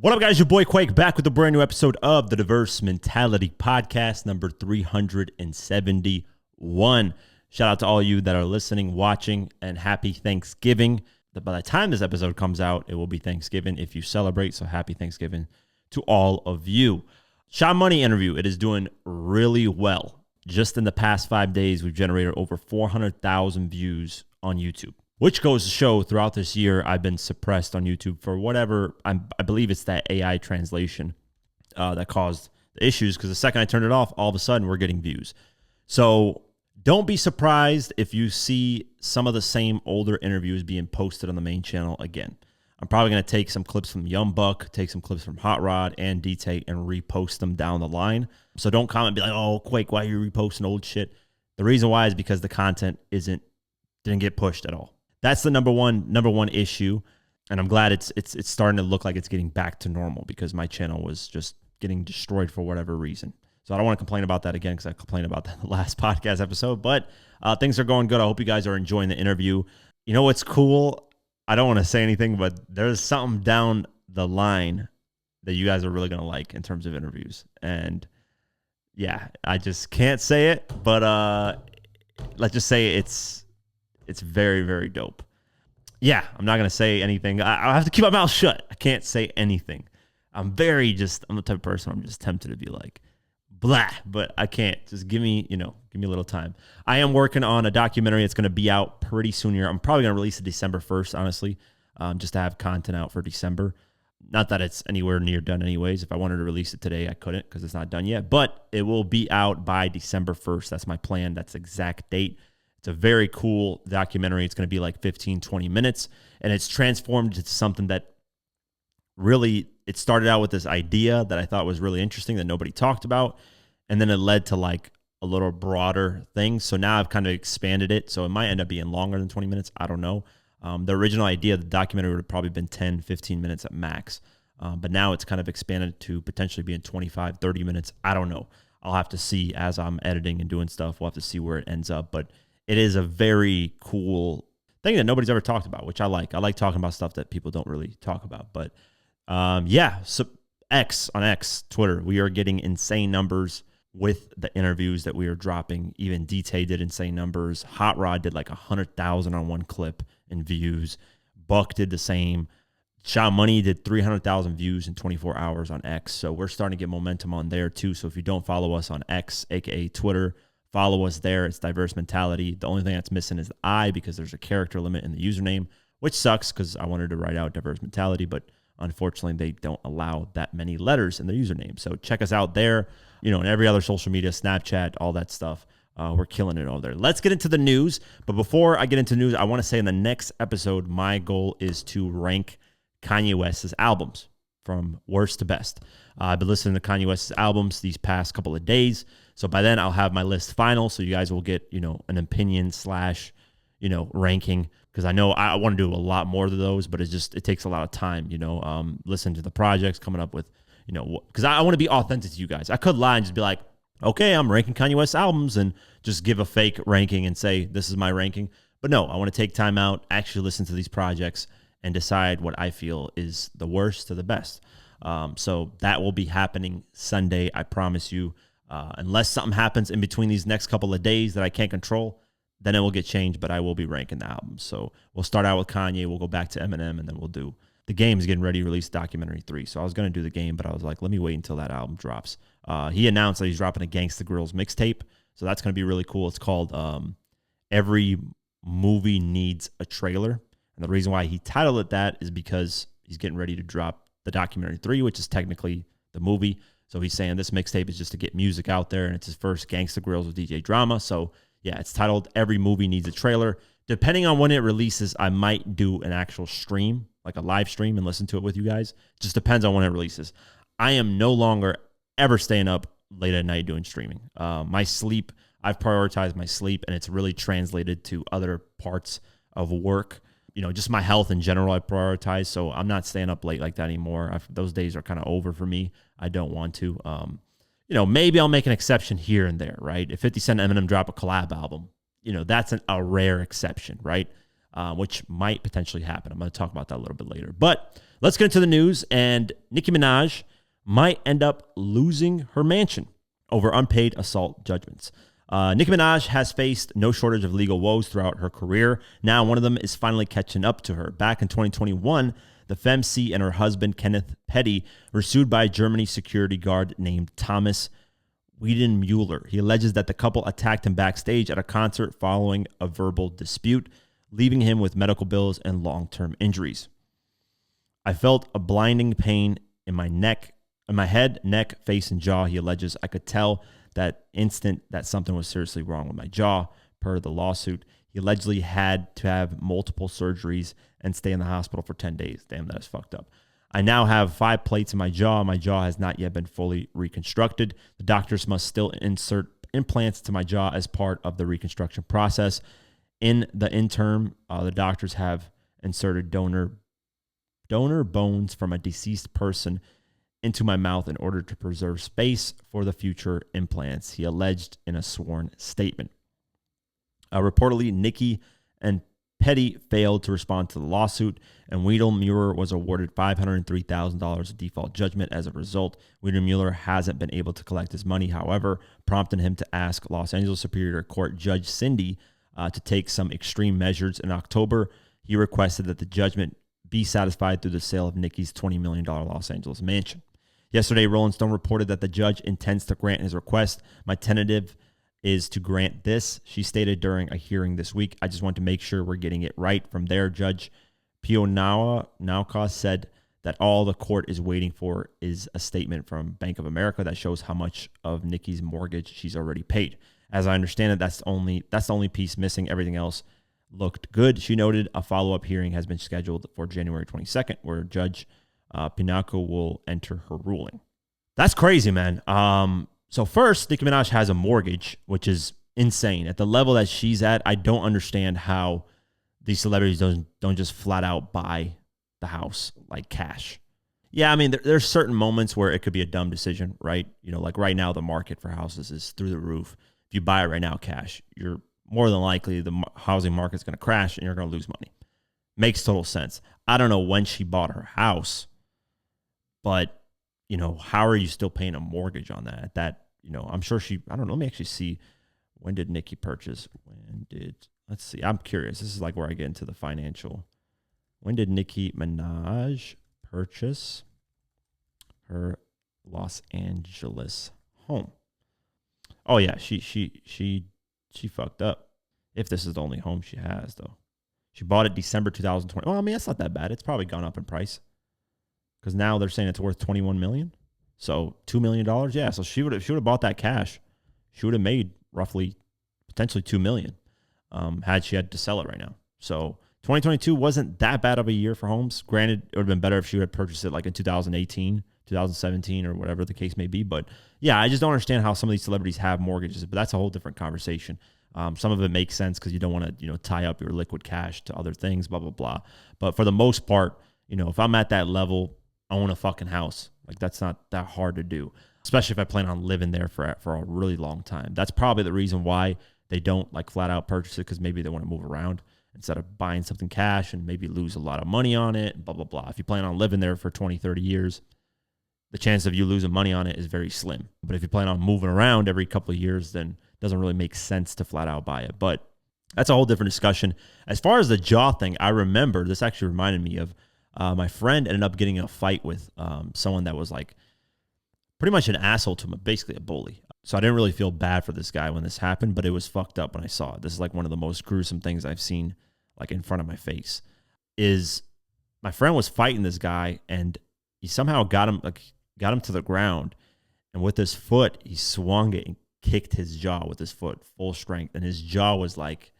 What up, guys? Your boy Quake back with a brand new episode of the Diverse Mentality Podcast, number 371. Shout out to all you that are listening, watching, and happy Thanksgiving. By the time this episode comes out, it will be Thanksgiving if you celebrate, so happy Thanksgiving to all of you. Sean Money interview, it is doing really well. Just in the past 5 days, we've generated over 400,000 views on YouTube. Which goes to show throughout this year, I've been suppressed on YouTube for whatever, I believe it's that AI translation that caused the issues, because the second I turned it off, all of a sudden we're getting views. So don't be surprised if you see some of the same older interviews being posted on the main channel again. I'm probably going to take some clips from Young Buck, take some clips from Hot Rod and D-Take and repost them down the line. So don't comment and be like, oh, Quake, why are you reposting old shit? The reason why is because the content didn't get pushed at all. That's the number one issue, and I'm glad it's starting to look like it's getting back to normal, because my channel was just getting destroyed for whatever reason. So I don't want to complain about that again, because I complained about that in the last podcast episode, but things are going good. I hope you guys are enjoying the interview. You know what's cool? I don't want to say anything, but there's something down the line that you guys are really going to like in terms of interviews. And yeah, I just can't say it, but let's just say it's very, very dope. Yeah, I'm not going to say anything. I'll have to keep my mouth shut. I can't say anything. I'm the type of person I'm just tempted to be like, blah, but I can't. Just give me a little time. I am working on a documentary that's going to be out pretty soon here. I'm probably going to release it December 1st, honestly, just to have content out for December. Not that it's anywhere near done anyways. If I wanted to release it today, I couldn't, because it's not done yet, but it will be out by December 1st. That's my plan. That's the exact date. It's a very cool documentary. It's going to be like 15, 20 minutes, and it's transformed into something that really, it started out with this idea that I thought was really interesting that nobody talked about, and then it led to like a little broader thing. So now I've kind of expanded it, so it might end up being longer than 20 minutes. I don't know. The original idea of the documentary would have probably been 10, 15 minutes at max, but now it's kind of expanded to potentially being 25, 30 minutes. I don't know. I'll have to see as I'm editing and doing stuff. We'll have to see where it ends up, but it is a very cool thing that nobody's ever talked about, which I like. I like talking about stuff that people don't really talk about. But yeah, so on X, Twitter, we are getting insane numbers with the interviews that we are dropping. Even D-Tay did insane numbers. Hot Rod did like 100,000 on one clip in views. Buck did the same. Sean Money did 300,000 views in 24 hours on X. So we're starting to get momentum on there too. So if you don't follow us on X, aka Twitter, follow us there. It's Diverse Mentality. The only thing that's missing is the I, because there's a character limit in the username, which sucks, because I wanted to write out Diverse Mentality, but unfortunately they don't allow that many letters in the username. So check us out there, and every other social media, Snapchat, all that stuff. We're killing it over there. Let's get into the news. But before I get into news, I want to say in the next episode, my goal is to rank Kanye West's albums from worst to best. I've been listening to Kanye West's albums these past couple of days. So by then I'll have my list final. So you guys will get, an opinion / ranking. Because I know I want to do a lot more of those, but it takes a lot of time, listen to the projects, coming up with, because I want to be authentic to you guys. I could lie and just be like, okay, I'm ranking Kanye West's albums, and just give a fake ranking and say, this is my ranking. But no, I want to take time out, actually listen to these projects and decide what I feel is the worst to the best. So that will be happening Sunday, I promise you. Unless something happens in between these next couple of days that I can't control, then it will get changed, but I will be ranking the albums. So we'll start out with Kanye, we'll go back to Eminem, and then we'll do The Game's getting ready to release documentary 3. So I was going to do The Game, but I was like, let me wait until that album drops. He announced that he's dropping a Gangsta Grillz mixtape, so that's going to be really cool. It's called Every Movie Needs a Trailer. And the reason why he titled it that is because he's getting ready to drop the documentary 3, which is technically the movie. So he's saying this mixtape is just to get music out there, and it's his first Gangsta Grillz with DJ Drama. So yeah, it's titled Every Movie Needs a Trailer. Depending on when it releases, I might do an actual stream, like a live stream, and listen to it with you guys. Just depends on when it releases. I am no longer ever staying up late at night doing streaming. My sleep, I've prioritized my sleep, and it's really translated to other parts of work. Just my health in general, I prioritize. So I'm not staying up late like that anymore. Those days are kind of over for me. I don't want to. Maybe I'll make an exception here and there, right? If 50 Cent and Eminem drop a collab album, that's a rare exception, right? which might potentially happen. I'm going to talk about that a little bit later. But let's get into the news. And Nicki Minaj might end up losing her mansion over unpaid assault judgments. Nicki Minaj has faced no shortage of legal woes throughout her career. Now one of them is finally catching up to her. Back in 2021, the femc and her husband, Kenneth Petty, were sued by a Germany security guard named Thomas Wiedenmuller. He alleges that the couple attacked him backstage at a concert following a verbal dispute, leaving him with medical bills and long-term injuries. I felt a blinding pain in my head, neck, face, and jaw, he alleges. I could tell that instant that something was seriously wrong with my jaw, per the lawsuit. He allegedly had to have multiple surgeries and stay in the hospital for 10 days. Damn, that is fucked up. I now have 5 plates in my jaw. My jaw has not yet been fully reconstructed. The doctors must still insert implants to my jaw as part of the reconstruction process. In the interim, the doctors have inserted donor bones from a deceased person into my mouth in order to preserve space for the future implants, he alleged in a sworn statement. Reportedly, Nicki and Petty failed to respond to the lawsuit, and Wiedenmuller was awarded $503,000 of default judgment as a result. Wiedenmuller hasn't been able to collect his money, however, prompting him to ask Los Angeles Superior Court Judge Cindy to take some extreme measures. In October, he requested that the judgment be satisfied through the sale of Nicki's $20 million Los Angeles mansion. Yesterday, Rolling Stone reported that the judge intends to grant his request. My tentative is to grant this, she stated during a hearing this week. I just want to make sure we're getting it right. From there, Judge Pionauka said that all the court is waiting for is a statement from Bank of America that shows how much of Nicki's mortgage she's already paid. As I understand it, that's the only piece missing. Everything else looked good. She noted a follow-up hearing has been scheduled for January 22nd, where Judge Pionauka will enter her ruling. That's crazy, man. So first, Nicki Minaj has a mortgage, which is insane. At the level that she's at, I don't understand how these celebrities don't just flat out buy the house like cash. Yeah, I mean, there's certain moments where it could be a dumb decision, right? You know, like right now, the market for houses is through the roof. If you buy it right now cash, you're more than likely the housing market's going to crash and you're going to lose money. Makes total sense. I don't know when she bought her house, but you know, how are you still paying a mortgage on that? That, you know, I'm sure I don't know. Let me actually see. When did Nicki purchase? Let's see. I'm curious. This is like where I get into the financial. When did Nicki Minaj purchase her Los Angeles home? Oh yeah, she fucked up. If this is the only home she has, though. She bought it December 2020. Well, I mean, that's not that bad. It's probably gone up in price. Because now they're saying it's worth $21 million. So $2 million. Yeah. So she would have bought that cash. She would have made roughly potentially $2 million had she had to sell it right now. So 2022 wasn't that bad of a year for homes. Granted, it would have been better if she had purchased it like in 2018, 2017, or whatever the case may be. But yeah, I just don't understand how some of these celebrities have mortgages. But that's a whole different conversation. Some of it makes sense because you don't want to, tie up your liquid cash to other things, blah, blah, blah. But for the most part, if I'm at that level, I own a fucking house. Like, that's not that hard to do, especially if I plan on living there for a really long time. That's probably the reason why they don't like flat out purchase it, because maybe they want to move around instead of buying something cash and maybe lose a lot of money on it, blah, blah, blah. If you plan on living there for 20, 30 years, the chance of you losing money on it is very slim. But if you plan on moving around every couple of years, then it doesn't really make sense to flat out buy it. But that's a whole different discussion. As far as the jaw thing, I remember this actually reminded me of my friend ended up getting in a fight with someone that was like pretty much an asshole to him, basically a bully. So I didn't really feel bad for this guy when this happened, but it was fucked up when I saw it. This is like one of the most gruesome things I've seen like in front of my face. Is my friend was fighting this guy and he somehow got him to the ground, and with his foot he swung it and kicked his jaw with his foot full strength, and his jaw was like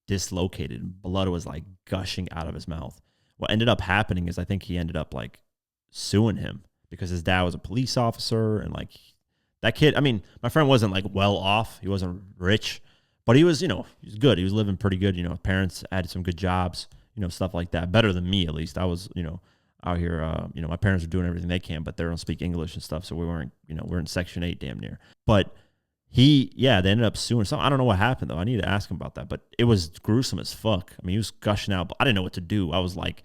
dislocated and blood was like gushing out of his mouth. What ended up happening is I think he ended up like suing him because his dad was a police officer, and like that kid, I mean, my friend wasn't like well off. He wasn't rich, but he was, he was good. He was living pretty good. Parents had some good jobs, stuff like that. Better than me, at least. I was, out here, my parents were doing everything they can, but they don't speak English and stuff. So we weren't, we're in Section 8 damn near. But they ended up suing. So I don't know what happened though. I need to ask him about that. But it was gruesome as fuck. I mean, he was gushing out. I didn't know what to do. I was like,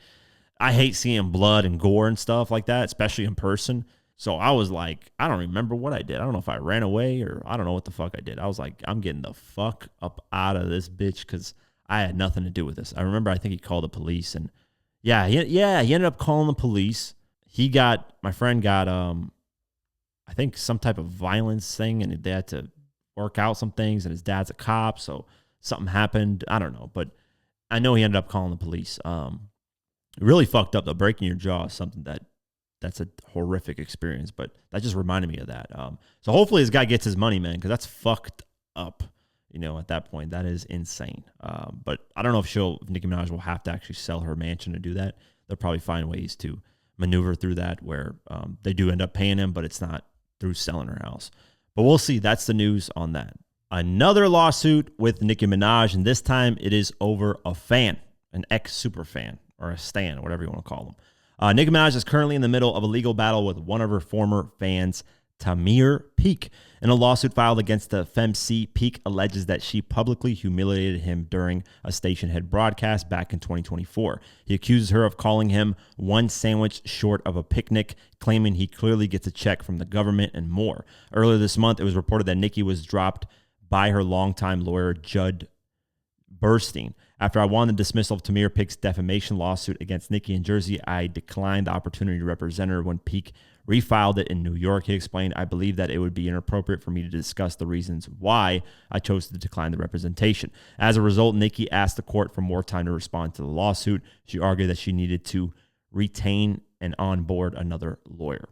I hate seeing blood and gore and stuff like that, especially in person. So I was like, I don't remember what I did. I don't know if I ran away or I don't know what the fuck I did. I was like, I'm getting the fuck up out of this bitch because I had nothing to do with this. I remember I think he called the police and he ended up calling the police. My friend got I think some type of violence thing and they had to work out some things and his dad's a cop, so something happened. I don't know, but I know he ended up calling the police. Really fucked up though. Breaking your jaw is something that's a horrific experience, but that just reminded me of that. So hopefully this guy gets his money, man, because that's fucked up. At that point, that is insane. But I don't know if Nicki Minaj will have to actually sell her mansion to do that. They'll probably find ways to maneuver through that where they do end up paying him, but it's not through selling her house. But we'll see. That's the news on that. Another lawsuit with Nicki Minaj, and this time it is over a fan, an ex-Superfan, or a stan, whatever you want to call them. Nicki Minaj is currently in the middle of a legal battle with one of her former fans, Tamir Peak. In a lawsuit filed against the FemC, Peak alleges that she publicly humiliated him during a station head broadcast back in 2024. He accuses her of calling him one sandwich short of a picnic, claiming he clearly gets a check from the government and more. Earlier this month, it was reported that Nicki was dropped by her longtime lawyer, Judd Burstein. After I won the dismissal of Tamir Peak's defamation lawsuit against Nicki in Jersey, I declined the opportunity to represent her when Peak refiled it in New York. He explained, I believe that it would be inappropriate for me to discuss the reasons why I chose to decline the representation. As a result, Nicki asked the court for more time to respond to the lawsuit. She argued that she needed to retain and onboard another lawyer.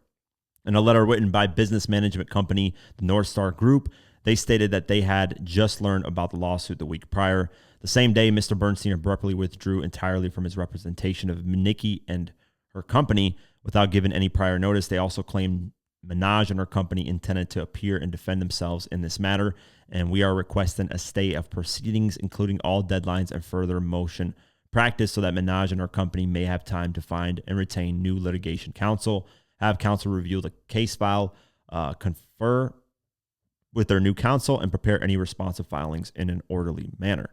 In a letter written by business management company, the North Star Group, they stated that they had just learned about the lawsuit the week prior. The same day, Mr. Bernstein abruptly withdrew entirely from his representation of Nicki and her company without giving any prior notice. They also claimed Minaj and her company intended to appear and defend themselves in this matter, and we are requesting a stay of proceedings, including all deadlines and further motion practice, so that Minaj and her company may have time to find and retain new litigation counsel, have counsel review the case file, confer with their new counsel, and prepare any responsive filings in an orderly manner.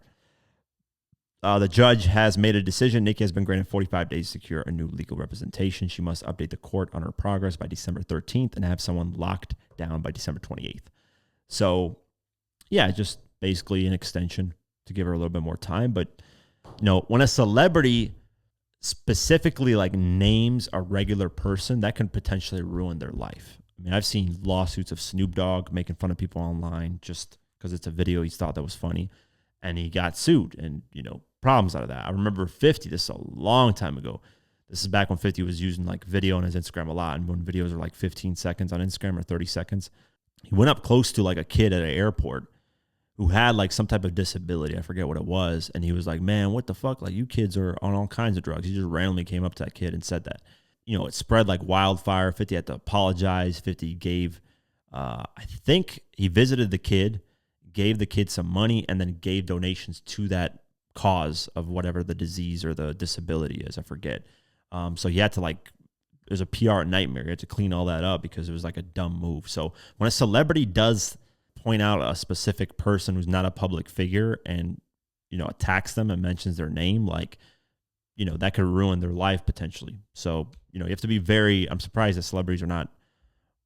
The judge has made a decision. Nicki has been granted 45 days to secure a new legal representation. She must update the court on her progress by December 13th and have someone locked down by December 28th. So, yeah, just basically an extension to give her a little bit more time. But, when a celebrity specifically like names a regular person, that can potentially ruin their life. I mean, I've seen lawsuits of Snoop Dogg making fun of people online just because it's a video he thought that was funny. And he got sued and, problems out of that. I remember 50, this is a long time ago. This is back when 50 was using like video on his Instagram a lot. And when videos are like 15 seconds on Instagram or 30 seconds, he went up close to like a kid at an airport who had like some type of disability. I forget what it was. And he was like, man, what the fuck? Like you kids are on all kinds of drugs. He just randomly came up to that kid and said that. It spread like wildfire. 50 had to apologize. 50 gave, I think he visited the kid, gave the kid some money, and then gave donations to that cause of whatever the disease or the disability is. I forget. So he had to it was a PR nightmare. He had to clean all that up because it was like a dumb move. So when a celebrity does point out a specific person who's not a public figure and, attacks them and mentions their name, that could ruin their life potentially. So, you have to be I'm surprised that celebrities are not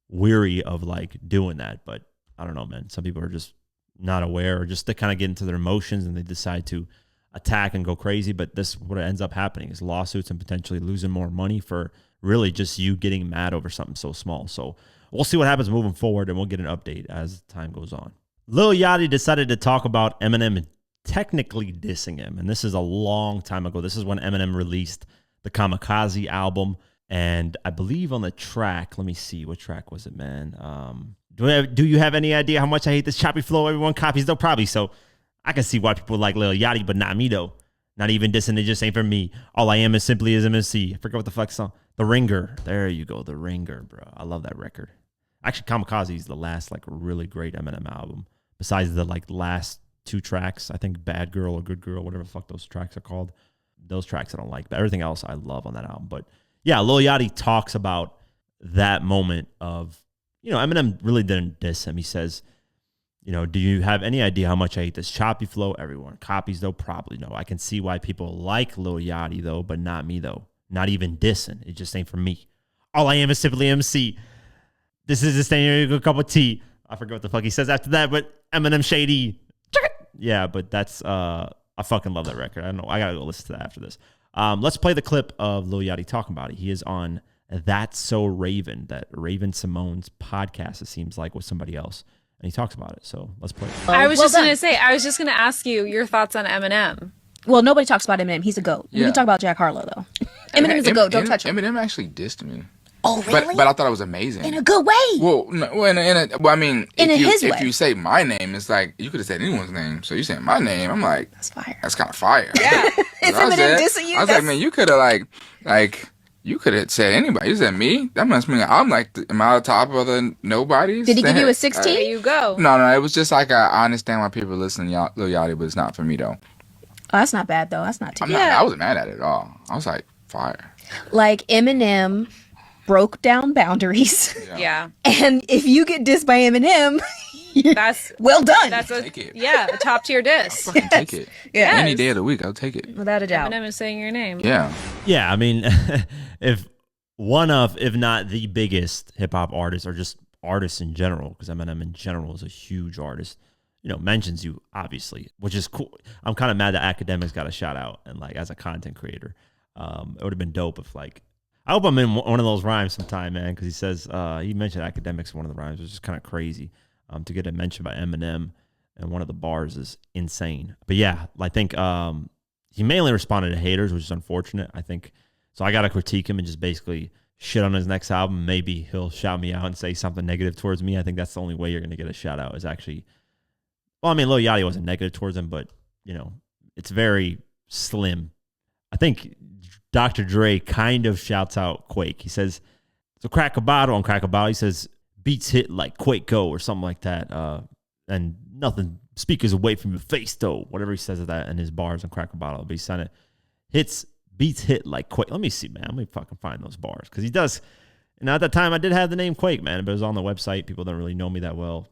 weary of doing that, but I don't know, man. Some people are just not aware or just they kind of get into their emotions and they decide to attack and go crazy. But what ends up happening is lawsuits and potentially losing more money for really just you getting mad over something so small. So we'll see what happens moving forward, and we'll get an update as time goes on. Lil Yachty decided to talk about Eminem technically dissing him, and this is a long time ago. This is when Eminem released the Kamikaze album, and I believe on the track, let me see, what track was it, man? Do you have any idea how much I hate this choppy flow everyone copies, though? Probably. So I can see why people like Lil Yachty, but not me, though. Not even dissing, it just ain't for me. All I am is simply as MC. I forget what the fuck song. The Ringer. There you go, The Ringer, bro. I love that record. Actually, Kamikaze is the last really great Eminem album. Besides the last two tracks, I think Bad Girl or Good Girl, whatever the fuck those tracks are called. Those tracks I don't like, but everything else I love on that album. But yeah, Lil Yachty talks about that moment of, Eminem really didn't diss him. He says, Do you have any idea how much I hate this choppy flow? Everyone copies, though, probably no. I can see why people like Lil Yachty, though, but not me, though. Not even dissing. It just ain't for me. All I am is simply MC. This is just a cup of tea. I forget what the fuck he says after that, but Eminem shady. Yeah, but that's, I fucking love that record. I don't know. I got to go listen to that after this. Let's play the clip of Lil Yachty talking about it. He is on That's So Raven, that Raven Simone's podcast, it seems like, with somebody else. And he talks about it. So let's play it. I was just going to ask you your thoughts on Eminem. Well, nobody talks about Eminem. He's a GOAT. Yeah. We can talk about Jack Harlow, though. Eminem is a GOAT. Don't touch him. Eminem actually dissed me. Oh, really? But I thought it was amazing. In a good way. Well, no, if you say my name, it's like, you could have said anyone's name. So you saying my name, I'm like, that's fire. That's kind of fire. Yeah. Is Eminem dissing you? I was like, man, you could have you could have said anybody. You said me? That must mean I'm like, am I on top of the nobodies? Did he give you a 16? There you go. No, it was just like, I understand why people listen to Lil Yachty, but it's not for me, though. Oh, that's not bad, though. That's not too bad. I wasn't mad at it at all. I was like, fire. Like, Eminem broke down boundaries. Yeah. And if you get dissed by Eminem, that's well done. That's a top tier diss. I'll fucking take it. Yeah. Any day of the week, I'll take it. Without a doubt. Eminem is saying your name. Yeah. Yeah, I mean, if not the biggest hip hop artist, or just artists in general, because Eminem in general is a huge artist, mentions you, obviously, which is cool. I'm kind of mad that Academics got a shout out, and like as a content creator, it would have been dope if I hope I'm in one of those rhymes sometime, man, because he says, he mentioned Academics in one of the rhymes, which is kind of crazy. To get it mentioned by Eminem and one of the bars is insane. But yeah, I think he mainly responded to haters, which is unfortunate. I think so. I got to critique him and just basically shit on his next album. Maybe he'll shout me out and say something negative towards me. I think that's the only way you're going to get a shout out is actually, well, I mean, Lil Yachty wasn't negative towards him, but, it's very slim. I think Dr. Dre kind of shouts out Quake. He says, so crack a bottle on Crack a Bottle. He says, beats hit like Quake go or something like that. And nothing, speakers away from your face though. Whatever he says of that in his bars on Crack a Bottle. But he said it. Beats hit like Quake. Let me see, man. Let me fucking find those bars. Because he does. And at that time, I did have the name Quake, man. But it was on the website. People don't really know me that well.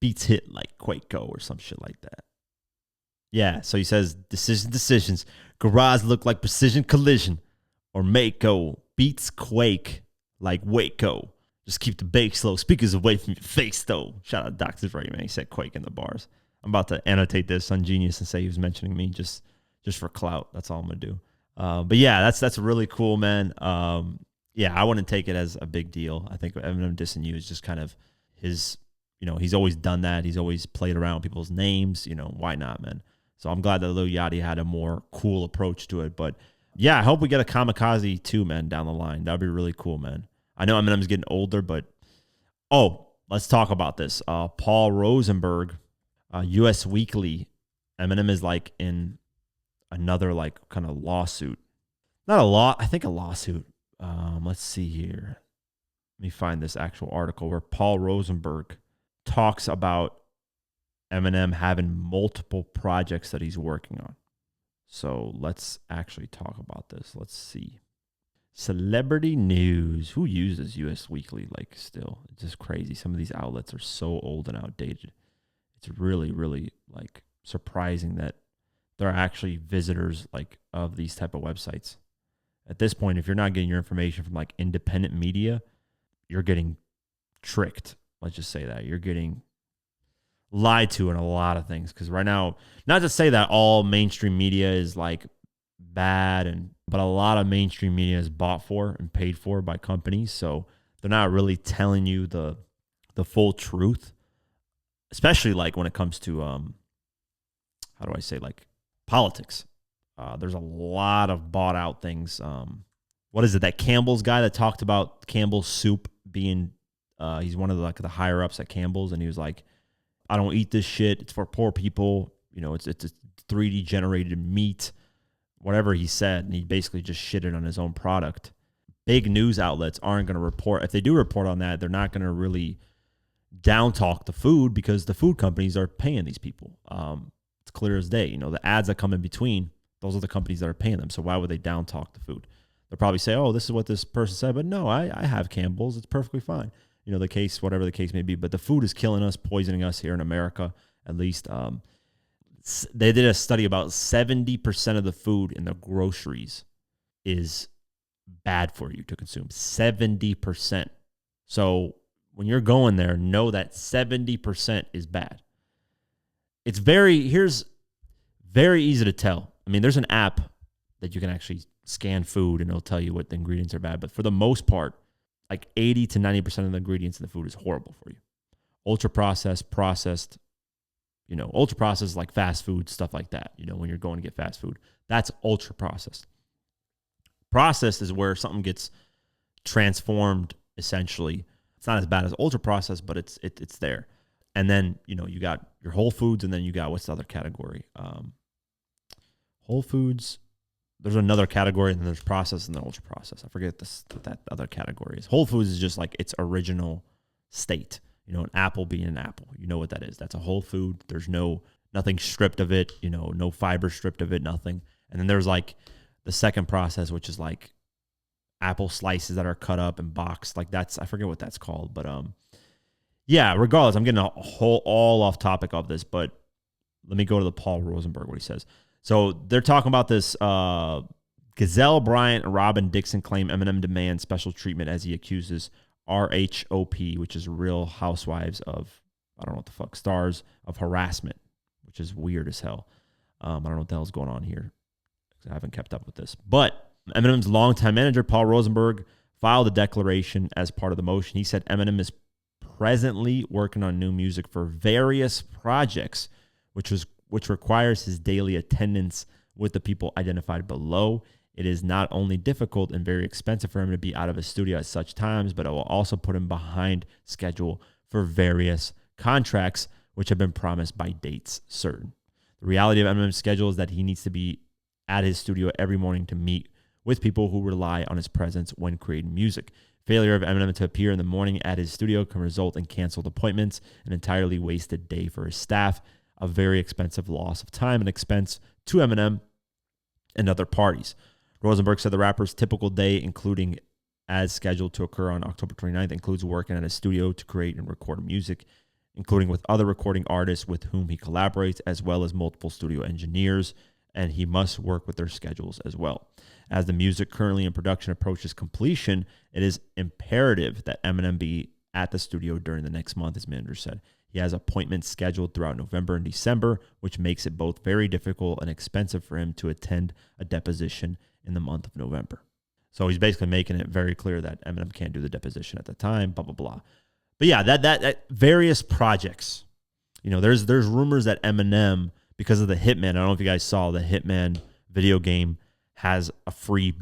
Beats hit like Quake go or some shit like that. Yeah, so he says, decisions. Garage look like precision collision. Or make go. Beats Quake like Waco. Just keep the bass slow. Speakers away from your face, though. Shout out Dr. Dre, man. He said Quake in the bars. I'm about to annotate this on Genius and say he was mentioning me just for clout. That's all I'm going to do. But yeah, that's really cool, man. Yeah, I wouldn't take it as a big deal. I think Eminem dissing you is just kind of his, he's always done that. He's always played around with people's names. Why not, man? So I'm glad that Lil Yachty had a more cool approach to it. But yeah, I hope we get a Kamikaze too, man, down the line. That'd be really cool, man. I know Eminem's getting older, but let's talk about this. Paul Rosenberg, US Weekly. Eminem is like in another like kind of lawsuit. Not a law, I think a lawsuit. Let's see here. Let me find this actual article where Paul Rosenberg talks about Eminem having multiple projects that he's working on. So let's actually talk about this. Let's see. Celebrity news. Who uses US Weekly? Like, still, it's just crazy. Some of these outlets are so old and outdated. It's really, really like surprising that there are actually visitors like of these type of websites. At this point, if you're not getting your information from like independent media, you're getting tricked. Let's just say that you're getting lied to in a lot of things. Because right now, not to say that all mainstream media is like bad, but a lot of mainstream media is bought for and paid for by companies, so they're not really telling you the full truth, especially like when it comes to how do I say, like politics. There's a lot of bought out things. What is it, that Campbell's guy that talked about Campbell's soup being he's one of the higher ups at Campbell's, and he was like, I don't eat this shit, it's for poor people, it's a 3D generated meat, whatever he said, and he basically just shitted on his own product. Big news outlets aren't going to report. If they do report on that, they're not going to really down talk the food, because the food companies are paying these people. It's clear as day. The ads that come in between, those are the companies that are paying them. So why would they down talk the food? They'll probably say, oh, this is what this person said, but no, I have Campbell's. It's perfectly fine. the case, whatever the case may be. But the food is killing us, poisoning us here in America, at least. They did a study about 70% of the food in the groceries is bad for you to consume. 70%. So when you're going there, know that 70% is bad. It's very easy to tell. I mean, there's an app that you can actually scan food and it'll tell you what the ingredients are bad. But for the most part, like 80 to 90% of the ingredients in the food is horrible for you. Ultra processed, ultra processed like fast food, stuff like that. When you're going to get fast food, that's ultra processed. Processed is where something gets transformed, essentially. It's not as bad as ultra processed, but it's there. And then, you got your Whole Foods, and then you got, what's the other category? Whole Foods. There's another category, and then there's processed and then ultra processed. I forget what that other category is. Whole Foods is just like its original state. An apple being an apple. You know what that is. That's a whole food. There's nothing stripped of it, no fiber stripped of it, nothing. And then there's like the second process, which is like apple slices that are cut up and boxed. Like I forget what that's called. But yeah, regardless, I'm getting all off topic of this, but let me go to the Paul Rosenberg, what he says. So they're talking about this Gazelle Bryant and Robin Dixon claim Eminem demands special treatment as he accuses RHOP, which is Real Housewives of, I don't know what the fuck, Stars, of harassment, which is weird as hell. I don't know what the hell's going on here. I haven't kept up with this. But Eminem's longtime manager, Paul Rosenberg, filed a declaration as part of the motion. He said Eminem is presently working on new music for various projects, which requires his daily attendance with the people identified below. It is not only difficult and very expensive for him to be out of his studio at such times, but it will also put him behind schedule for various contracts, which have been promised by dates certain. The reality of Eminem's schedule is that he needs to be at his studio every morning to meet with people who rely on his presence when creating music. Failure of Eminem to appear in the morning at his studio can result in canceled appointments, an entirely wasted day for his staff, a very expensive loss of time and expense to Eminem and other parties. Rosenberg said the rapper's typical day, including as scheduled to occur on October 29th, includes working at his studio to create and record music, including with other recording artists with whom he collaborates, as well as multiple studio engineers, and he must work with their schedules as well. As the music currently in production approaches completion, it is imperative that Eminem be at the studio during the next month, his manager said. He has appointments scheduled throughout November and December, which makes it both very difficult and expensive for him to attend a deposition in the month of November. So he's basically making it very clear that Eminem can't do the deposition at the time, blah, blah, blah. But yeah, that various projects, there's rumors that Eminem, because of the Hitman, I don't know if you guys saw the Hitman video game, has a free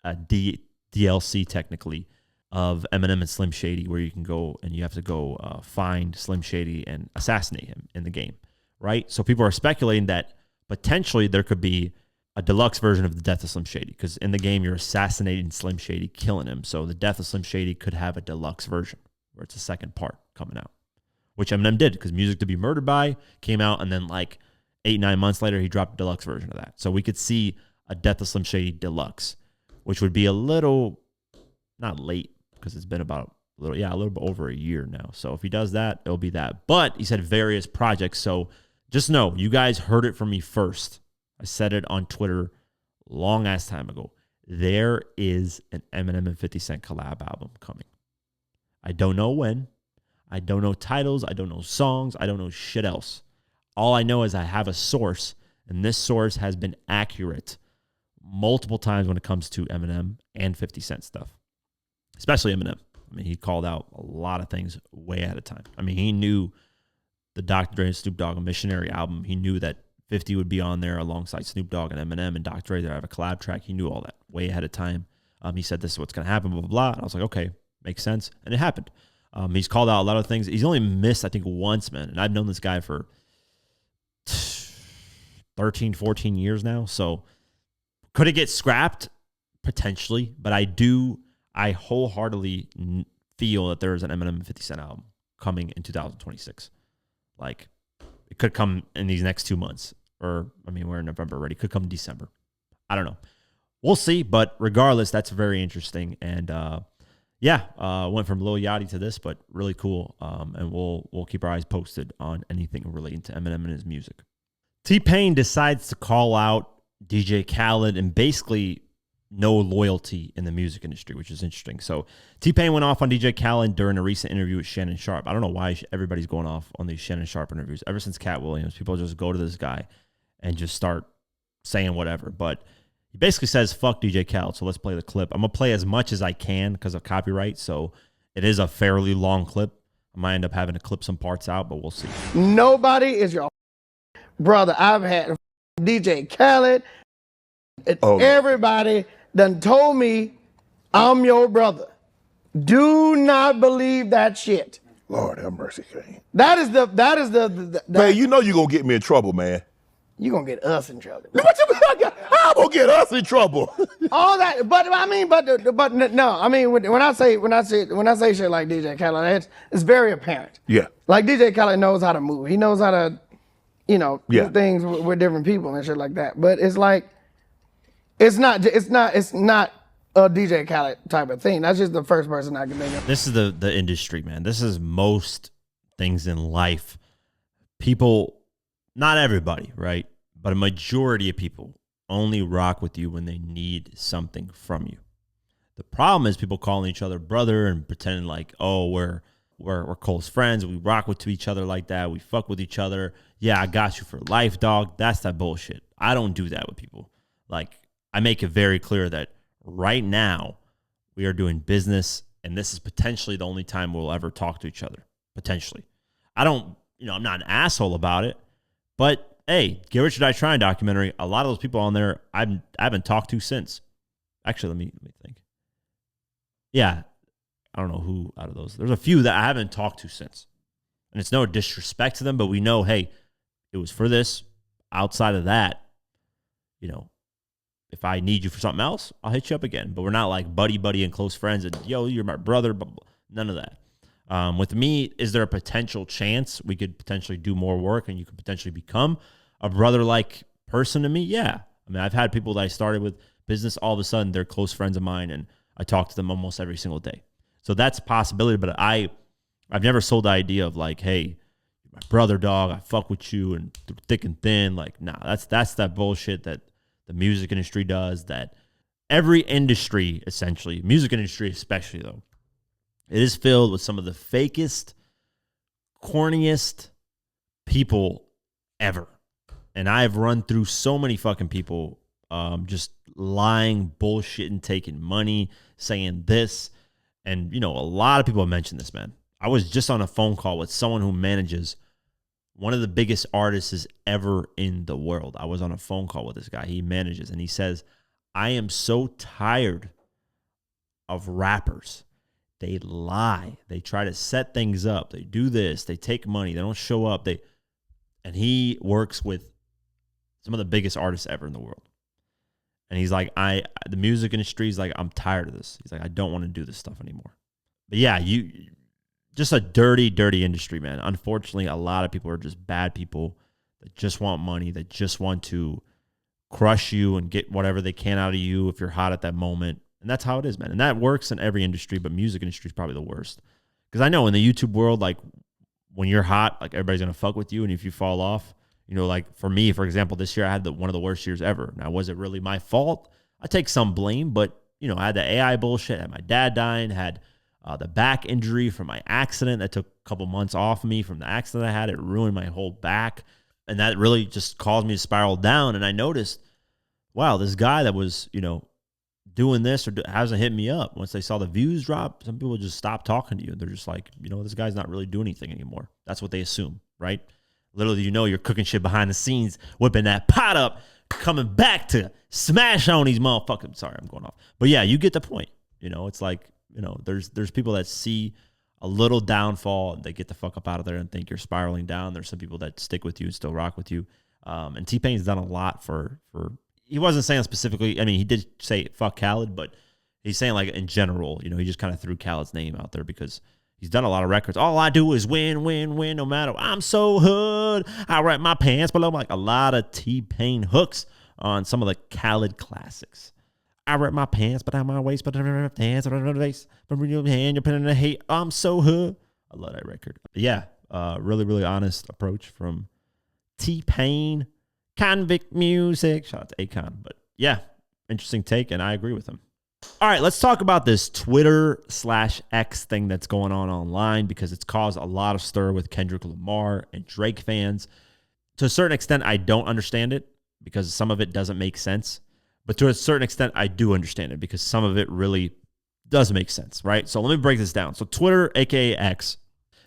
DLC technically of Eminem and Slim Shady, where you can go and you have to go find Slim Shady and assassinate him in the game, right? So people are speculating that potentially there could be a deluxe version of the death of Slim Shady, because in the game you're assassinating Slim Shady, killing him. So the death of Slim Shady could have a deluxe version where it's a second part coming out, which Eminem did, because Music to Be Murdered By came out, and then like 8-9 months later he dropped a deluxe version of that. So we could see a Death of Slim Shady deluxe, which would be a little, not late, because it's been about a little bit over a year now. So if he does that, it'll be that. But he said various projects. So just know, you guys heard it from me first. I said it on Twitter long ass time ago. There is an Eminem and 50 Cent collab album coming. I don't know when. I don't know titles. I don't know songs. I don't know shit else. All I know is I have a source, and this source has been accurate multiple times when it comes to Eminem and 50 Cent stuff, especially Eminem. I mean, he called out a lot of things way ahead of time. I mean, he knew the Dr. Dre and Snoop Dogg Missionary album. He knew that 50 would be on there alongside Snoop Dogg and Eminem and Dr. Dre. They have a collab track. He knew all that way ahead of time. He said, this is what's going to happen, blah, blah, blah. And I was like, okay, makes sense. And it happened. He's called out a lot of things. He's only missed, I think, once, man. And I've known this guy for 13, 14 years now. So could it get scrapped? Potentially. But I wholeheartedly feel that there is an Eminem and 50 Cent album coming in 2026. Like, it could come in these next 2 months. Or, I mean, we're in November already. It could come in December. I don't know. We'll see. But regardless, that's very interesting. And yeah, went from Lil Yachty to this, but really cool. And we'll keep our eyes posted on anything relating to Eminem and his music. T-Pain decides to call out DJ Khaled and basically no loyalty in the music industry, which is interesting. So T-Pain went off on DJ Khaled during a recent interview with Shannon Sharp. I don't know why everybody's going off on these Shannon Sharp interviews. Ever since Cat Williams, people just go to this guy and just start saying whatever. But he basically says, fuck DJ Khaled. So let's play the clip. I'm going to play as much as I can because of copyright. So it is a fairly long clip. I might end up having to clip some parts out, but we'll see. Nobody is your brother. I've had DJ Khaled. Everybody done told me I'm your brother. Do not believe that shit. Lord have mercy, Kane. That is the Man, you know you're going to get me in trouble, man. You're going to get us in trouble. What you mean? How going to get us in trouble? All that, but no, I mean, when I say shit like DJ Khaled, it's very apparent. Yeah. Like DJ Khaled knows how to move. He knows how to, do things with different people and shit like that. But it's like, it's not a DJ Khaled type of thing. That's just the first person I can think of. This is the industry, man. This is most things in life. People, not everybody, right? But a majority of people only rock with you when they need something from you. The problem is people calling each other brother and pretending like, oh, we're close friends. We rock with each other like that. We fuck with each other. Yeah, I got you for life, dog. That's that bullshit. I don't do that with people. Like, I make it very clear that right now we are doing business, and this is potentially the only time we'll ever talk to each other. Potentially. I'm not an asshole about it, but hey, Get Rich or Die Trying documentary, a lot of those people on there I haven't talked to since. Actually, let me think. Yeah, I don't know who out of those. There's a few that I haven't talked to since. And it's no disrespect to them, but we know, hey, it was for this. Outside of that, if I need you for something else, I'll hit you up again. But we're not like buddy and close friends and, yo, you're my brother. Blah, blah. None of that. With me, is there a potential chance we could potentially do more work and you could potentially become a brother-like person to me? Yeah. I mean, I've had people that I started with business, all of a sudden they're close friends of mine, and I talk to them almost every single day. So that's a possibility, but I've never sold the idea of like, hey, you're my brother, dog, I fuck with you and through thick and thin. Like, nah, that's that bullshit that the music industry does, that every industry, essentially, music industry especially, though, it is filled with some of the fakest, corniest people ever. And I've run through so many fucking people just lying, bullshitting, taking money, saying this. And, a lot of people have mentioned this, man. I was just on a phone call with someone who manages one of the biggest artists ever in the world. I was on a phone call with this guy. He manages, and he says, I am so tired of rappers. They lie. They try to set things up. They do this. They take money. They don't show up. And he works with some of the biggest artists ever in the world. And he's like, the music industry is like, I'm tired of this. He's like, I don't want to do this stuff anymore. But yeah, just a dirty, dirty industry, man. Unfortunately, a lot of people are just bad people that just want money, that just want to crush you and get whatever they can out of you if you're hot at that moment. And that's how it is, man. And that works in every industry, but music industry is probably the worst. Because I know in the YouTube world, like when you're hot, like everybody's going to fuck with you. And if you fall off, like for me, for example, this year I had one of the worst years ever. Now, was it really my fault? I take some blame, but, I had the AI bullshit, had my dad dying, had the back injury from my accident that took a couple months off of me from the accident I had. It ruined my whole back. And that really just caused me to spiral down. And I noticed, wow, this guy that was, doing this or hasn't hit me up. Once they saw the views drop, some people just stop talking to you. They're just like, this guy's not really doing anything anymore. That's what they assume, right? Little do you know, you're cooking shit behind the scenes, whipping that pot up, coming back to smash on these motherfuckers. Sorry, I'm going off. But yeah, you get the point. It's like, there's people that see a little downfall and they get the fuck up out of there and think you're spiraling down. There's some people that stick with you and still rock with you. And T-Pain's done a lot for he wasn't saying specifically, I mean, he did say fuck Khaled, but he's saying like in general, he just kind of threw Khaled's name out there because he's done a lot of records. All I do is win, no matter. I'm so hood. I write my pants below. Like a lot of T-Pain hooks on some of the Khaled classics. I rip my pants, but I'm my waist, but I'm dance, but I'm face. From your hand, you're putting in the hate. I'm so hood. I love that record. But yeah, really, really honest approach from T-Pain, Convict Music. Shout out to Akon. But yeah, interesting take, and I agree with him. All right, let's talk about this Twitter/X thing that's going on online because it's caused a lot of stir with Kendrick Lamar and Drake fans. To a certain extent, I don't understand it because some of it doesn't make sense. But to a certain extent, I do understand it because some of it really does make sense, right? So let me break this down. So Twitter, aka X,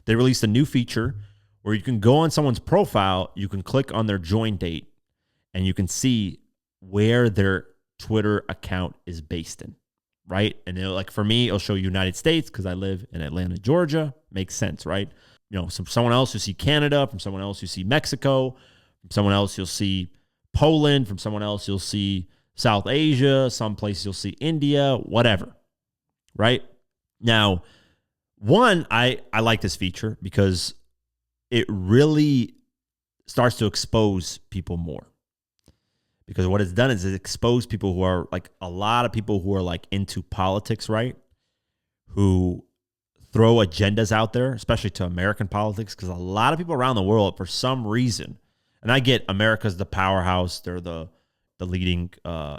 they released a new feature where you can go on someone's profile, you can click on their join date, and you can see where their Twitter account is based in, right? And like for me, it'll show United States because I live in Atlanta, Georgia. Makes sense, right? You know, from someone else you see Canada, from someone else you see Mexico, from someone else you'll see Poland, from someone else you'll see South Asia, some places you'll see India, whatever, right? Now, one, I like this feature because it really starts to expose people more. Because what it's done is it exposed people who are like a lot of people who are like into politics, right? Who throw agendas out there, especially to American politics, because a lot of people around the world, for some reason, and I get America's the powerhouse, they're the leading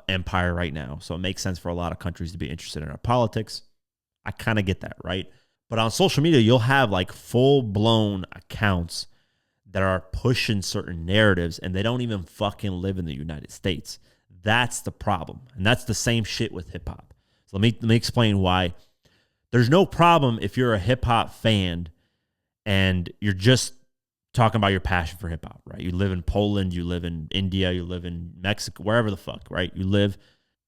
empire right now. So it makes sense for a lot of countries to be interested in our politics. I kind of get that, right? But on social media, you'll have like full-blown accounts that are pushing certain narratives and they don't even fucking live in the United States. That's the problem. And that's the same shit with hip-hop. So let me explain why. There's no problem if you're a hip-hop fan and you're just talking about your passion for hip hop, right? You live in Poland, you live in India, you live in Mexico, wherever the fuck, right? You live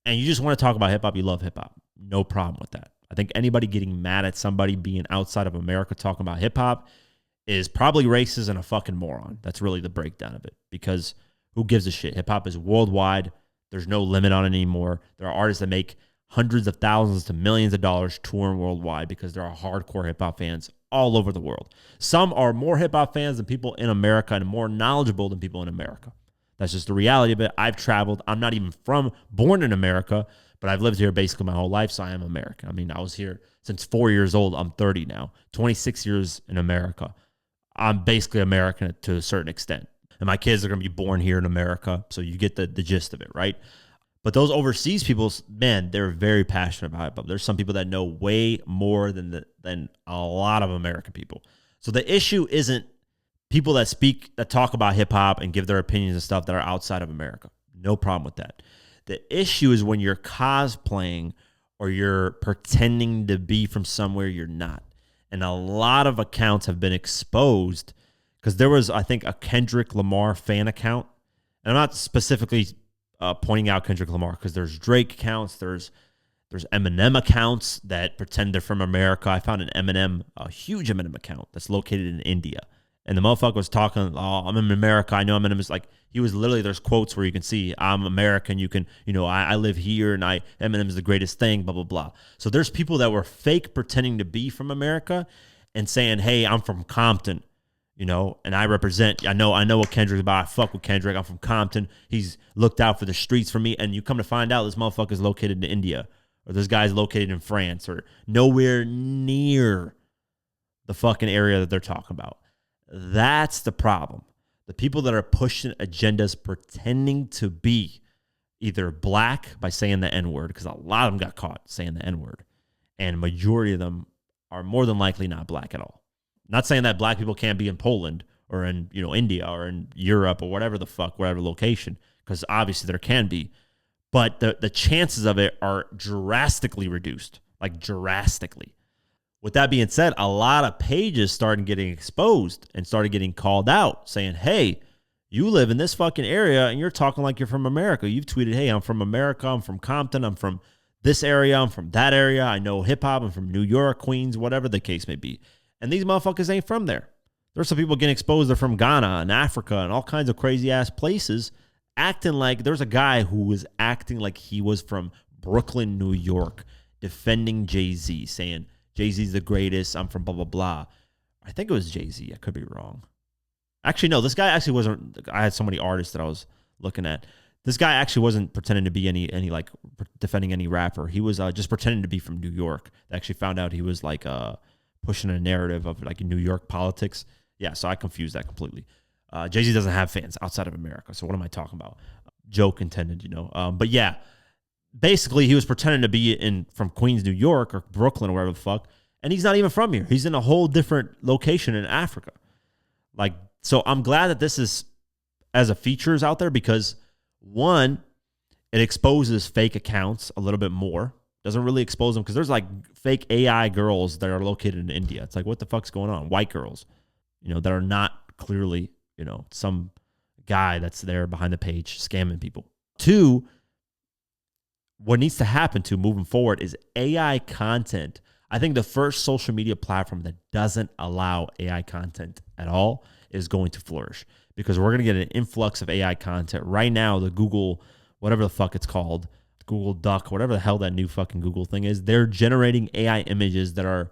and you just want to talk about hip hop, you love hip hop. No problem with that. I think anybody getting mad at somebody being outside of America talking about hip hop is probably racist and a fucking moron. That's really the breakdown of it because who gives a shit? Hip hop is worldwide. There's no limit on it anymore. There are artists that make hundreds of thousands to millions of dollars touring worldwide because there are hardcore hip hop fans all over the world. Some are more hip hop fans than people in America and more knowledgeable than people in America. That's just the reality of it. I've traveled. I'm not even born in America, but I've lived here basically my whole life, so I am American. I mean, I was here since 4 years old. I'm 30 now. 26 years in America. I'm basically American to a certain extent. And my kids are going to be born here in America, so you get the gist of it, right? But those overseas people, man, they're very passionate about it. But there's some people that know way more than a lot of American people. So the issue isn't people that talk about hip hop and give their opinions and stuff that are outside of America. No problem with that. The issue is when you're cosplaying or you're pretending to be from somewhere you're not. And a lot of accounts have been exposed because there was, I think, a Kendrick Lamar fan account. And I'm not specifically pointing out Kendrick Lamar because there's Drake accounts, there's Eminem accounts that pretend they're from America. I found a huge Eminem account that's located in India. And the motherfucker was talking, oh, I'm in America. I know Eminem is like, he was literally, there's quotes where you can see, I'm American. You can, I live here and Eminem is the greatest thing, blah, blah, blah. So there's people that were fake pretending to be from America and saying, hey, I'm from Compton. And I represent, I know what Kendrick's about. I fuck with Kendrick. I'm from Compton. He's looked out for the streets for me. And you come to find out this motherfucker's located in India or this guy's located in France or nowhere near the fucking area that they're talking about. That's the problem. The people that are pushing agendas pretending to be either black by saying the N-word, because a lot of them got caught saying the N-word, and majority of them are more than likely not black at all. Not saying that black people can't be in Poland or in India or in Europe or whatever location, because obviously there can be, but the chances of it are drastically reduced, like drastically. With that being said, a lot of pages started getting exposed and started getting called out saying, hey, you live in this fucking area and you're talking like you're from America. You've tweeted, hey, I'm from America. I'm from Compton. I'm from this area. I'm from that area. I know hip hop. I'm from New York, Queens, whatever the case may be. And these motherfuckers ain't from there. There's some people getting exposed. They're from Ghana and Africa and all kinds of crazy ass places acting like there's a guy who was acting like he was from Brooklyn, New York, defending Jay-Z, saying Jay-Z's the greatest. I'm from blah, blah, blah. I think it was Jay-Z. I could be wrong. Actually, no, this guy actually wasn't. I had so many artists that I was looking at. This guy actually wasn't pretending to be any like defending any rapper. He was just pretending to be from New York. They actually found out he was like pushing a narrative of like New York politics. Yeah, so I confused that completely. Jay-Z doesn't have fans outside of America, so what am I talking about? Joke intended, But yeah, basically he was pretending to be from Queens, New York, or Brooklyn, or wherever the fuck, and he's not even from here. He's in a whole different location in Africa. Like, so I'm glad that this is as a feature is out there because one, it exposes fake accounts a little bit more. Doesn't really expose them because there's like fake AI girls that are located in India. It's like, what the fuck's going on? White girls, that are not clearly, some guy that's there behind the page scamming people. Two, what needs to happen to moving forward is AI content. I think the first social media platform that doesn't allow AI content at all is going to flourish because we're going to get an influx of AI content. Right now, the Google, whatever the fuck it's called, Google Duck, whatever the hell that new fucking Google thing is, they're generating AI images that are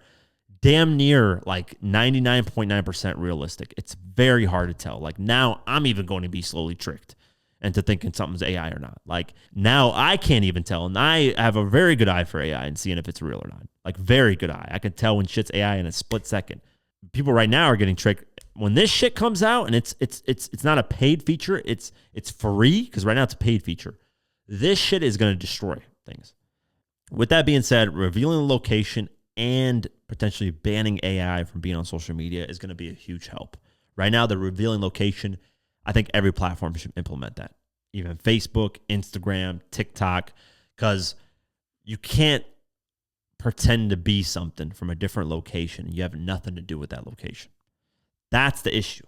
damn near like 99.9% realistic. It's very hard to tell. Like now I'm even going to be slowly tricked into thinking something's AI or not. Like now I can't even tell. And I have a very good eye for AI and seeing if it's real or not. Like very good eye. I can tell when shit's AI in a split second. People right now are getting tricked. When this shit comes out and it's not a paid feature, it's free because right now it's a paid feature. This shit is going to destroy things. With that being said, revealing the location and potentially banning AI from being on social media is going to be a huge help. Right now, the revealing location, I think every platform should implement that. Even Facebook, Instagram, TikTok, because you can't pretend to be something from a different location and you have nothing to do with that location. That's the issue.